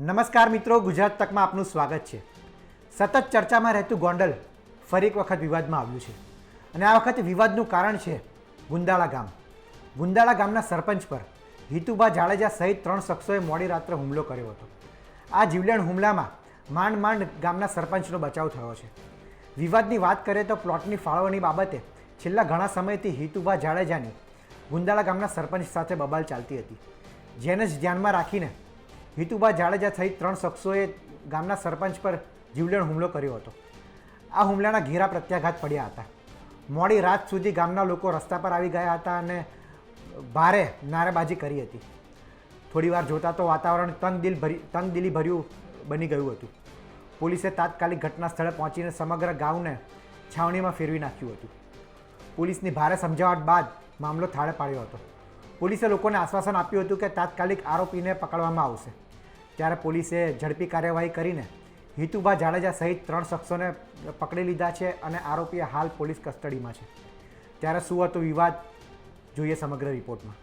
નમસ્કાર મિત્રો, ગુજરાત તકમાં આપનું સ્વાગત છે। સતત ચર્ચામાં રહેતું ગોંડલ ફરી એક વખત વિવાદમાં આવ્યું છે અને આ વખતે વિવાદનું કારણ છે ગુંદાળા ગામ। ગુંદાળા ગામના સરપંચ પર હિતુભા જાડેજા સહિત 3 શખ્સોએ મોડી રાત્રે હુમલો કર્યો હતો। આ જીવલેણ હુમલામાં માંડ ગામના સરપંચનો બચાવ થયો છે। વિવાદની વાત કરીએ તો પ્લોટની ફાળવણી બાબતે છેલ્લા ઘણા સમયથી હિતુભા જાડેજાની ગુંદાળા ગામના સરપંચ સાથે બબાલ ચાલતી હતી, જેને જ ધ્યાનમાં રાખીને હિતુભા જાડેજા સહિત 3 શખ્સોએ ગામના સરપંચ પર જીવલેણ હુમલો કર્યો હતો। આ હુમલાના ઘેરા પ્રત્યાઘાત પડ્યા હતા। મોડી રાત સુધી ગામના લોકો રસ્તા પર આવી ગયા હતા અને ભારે નારેબાજી કરી હતી। થોડીવાર જોતા તો વાતાવરણ તંગદિલી ભર્યું બની ગયું હતું। પોલીસે તાત્કાલિક ઘટના સ્થળે પહોંચીને સમગ્ર ગામને છાવણીમાં ફેરવી નાખ્યું હતું। પોલીસની ભારે સમજાવટ બાદ મામલો થાળે પાડ્યો હતો। પોલીસે લોકોને આશ્વાસન આપ્યું હતું કે તાત્કાલિક આરોપીને પકડવામાં આવશે, ત્યારે પોલીસે ઝડપી કાર્યવાહી કરીને હિતુભા જાડેજા સહિત 3 શખ્સોને પકડી લીધા છે અને આરોપીએ હાલ પોલીસ કસ્ટડીમાં છે। ત્યારે શું હતો વિવાદ, જોઈએ સમગ્ર રિપોર્ટમાં।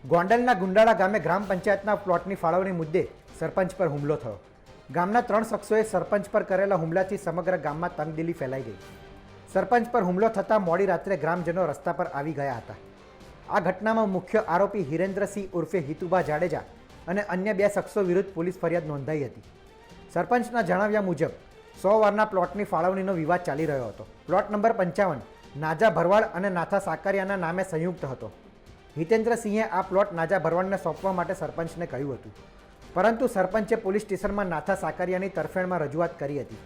ગોંડલના ગુંદાળા ગામે ગ્રામ પંચાયતના પ્લોટની ફાળવણી મુદ્દે સરપંચ પર હુમલો થયો। ગામના 3 શખ્સોએ સરપંચ પર કરેલા હુમલાથી સમગ્ર ગામમાં તંગદિલી ફેલાઈ ગઈ। સરપંચ પર હુમલો થતાં મોડી રાત્રે ગ્રામજનો રસ્તા પર આવી ગયા હતા। આ ઘટનામાં મુખ્ય આરોપી હિરેન્દ્રસિંહ ઉર્ફે હિતુભા જાડેજા અને અન્ય 2 શખ્સો વિરુદ્ધ પોલીસ ફરિયાદ નોંધાઈ હતી। સરપંચના જણાવ્યા મુજબ 100 વારના પ્લોટની ફાળવણીનો વિવાદ ચાલી રહ્યો હતો। પ્લોટ નંબર 55 નાજા ભરવાડ અને નાથા સાકરિયાના નામે સંયુક્ત હતો। હિતેન્દ્રસિંહે આ પ્લોટ નાજા ભરવાડને સોંપવા માટે સરપંચને કહ્યું હતું, પરંતુ સરપંચે પોલીસ સ્ટેશનમાં નાથા સાકરિયાની તરફેણમાં રજૂઆત કરી હતી।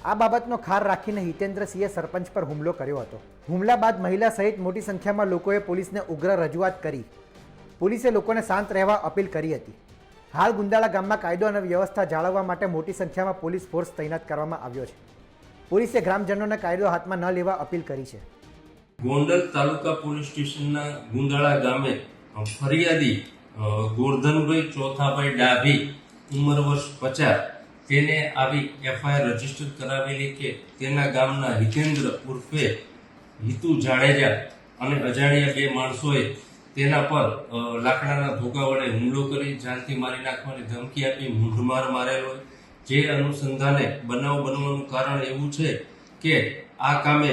આ બાબતનો ખાર રાખીને હિતેન્દ્રસિંહે સરપંચ પર હુમલો કર્યો હતો। હુમલા બાદ મહિલા સહિત મોટી સંખ્યામાં લોકોએ પોલીસને ઉગ્ર રજૂઆત કરી। પોલીસે લોકોને શાંત રહેવા અપીલ કરી હતી। હાલ ગુંદાળા ગામમાં કાયદો અને વ્યવસ્થા જાળવવા માટે મોટી સંખ્યામાં પોલીસ ફોર્સ તૈનાત કરવામાં આવ્યો છે। પોલીસે ગ્રામજનોને કાયદો હાથમાં ન લેવા અપીલ કરી છે। ગોંડલ તાલુકા પોલીસ સ્ટેશનના ગુંદાળા ગામે ફરિયાદી ગોરધનભાઈ ચોથાભાઈ ડાભી ઉંમર વર્ષ 50 તેને આવી એફઆઈઆર રજીસ્ટર કરાવેલી કે તેના ગામના હિતેન્દ્ર ઉર્ફે હિતુ જાડેજા અને અજાણ્યા 2 માણસોએ તેના પર લાકડાના ધોકા વડે હુમલો કરી જાનથી મારી નાખવાની ધમકી આપી મૂંઢમાર મારેલો હોય। જે અનુસંધાને બનાવ બનવાનું કારણ એવું છે કે આ કામે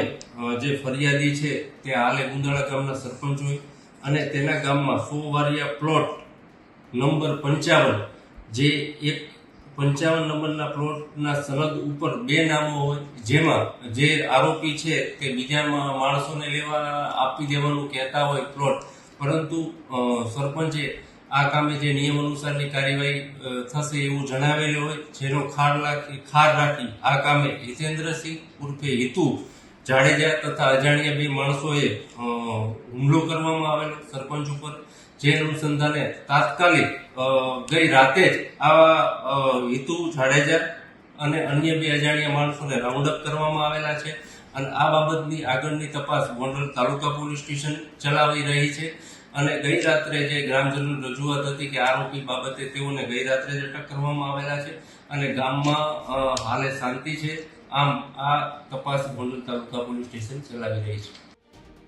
જે ફરિયાદી છે તે હાલે ગુંદાળા ગામના સરપંચ હોય અને તેના ગામમાં 100 વારિયા પ્લોટ નંબર 55 જે એક 55 નંબરના પ્લોટના સનદ ઉપર 2 નામો હોય, જેમાં જે આરોપી છે તે બીજા માણસોને લેવા આપી દેવાનું કહેતા હોય પ્લોટ, પરંતુ સરપંચે આ કામે જે નિયમ અનુસારની કાર્યવાહી થશે એવું જણાવેલું હોય, જેનો ખાર રાખી આ કામે હિતેન્દ્રસિંહ ઉર્ફે હિતુ જાડેજા તથા અજાણ્યા 2 માણસોએ હુમલો કરવામાં આવેલો સરપંચ ઉપર। જે અનુસંધાને તાત્કાલિક ગઈ રાતે જ આ હિતુ જાડેજા અને અન્ય 2 અજાણ્યા માણસોને રાઉન્ડ અપ કરવામાં આવેલા છે અને આ બાબતની આગળની તપાસ ગોંડલ તાલુકા પોલીસ સ્ટેશન ચલાવી રહી છે। અને ગઈ રાત્રે જે ગ્રામજનોની રજૂઆત હતી કે આરોપી બાબતે તેઓને ગઈ રાત્રે જ અટક કરવામાં આવેલા છે અને ગામમાં હાલે શાંતિ છે। આમ આ તપાસ ગોંડલ તાલુકા પોલીસ સ્ટેશન ચલાવી રહી છે।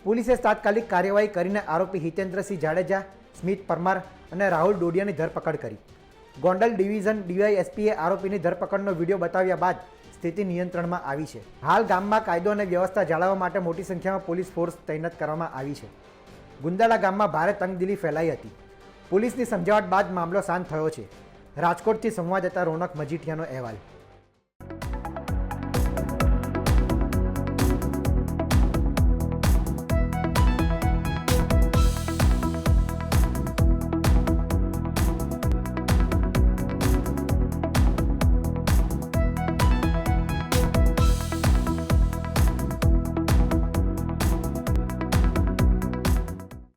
પોલીસે તાત્કાલિક કાર્યવાહી કરીને આરોપી હિતેન્દ્રસિંહ જાડેજા, સ્મિત પરમાર અને રાહુલ ડોડિયાની ધરપકડ કરી। ગોંડલ ડિવિઝન ડીવાયએસપીએ આરોપીની ધરપકડનો વિડીયો બતાવ્યા બાદ સ્થિતિ નિયંત્રણમાં આવી છે। હાલ ગામમાં કાયદો અને વ્યવસ્થા જાળવવા માટે મોટી સંખ્યામાં પોલીસ ફોર્સ તૈનાત કરવામાં આવી છે। ગુંદાળા ગામમાં ભારે તંગદિલી ફેલાઈ હતી। પોલીસની સમજાવટ બાદ મામલો શાંત થયો છે। રાજકોટથી સંવાદદાતા રોનક મજીઠિયાનો અહેવાલ।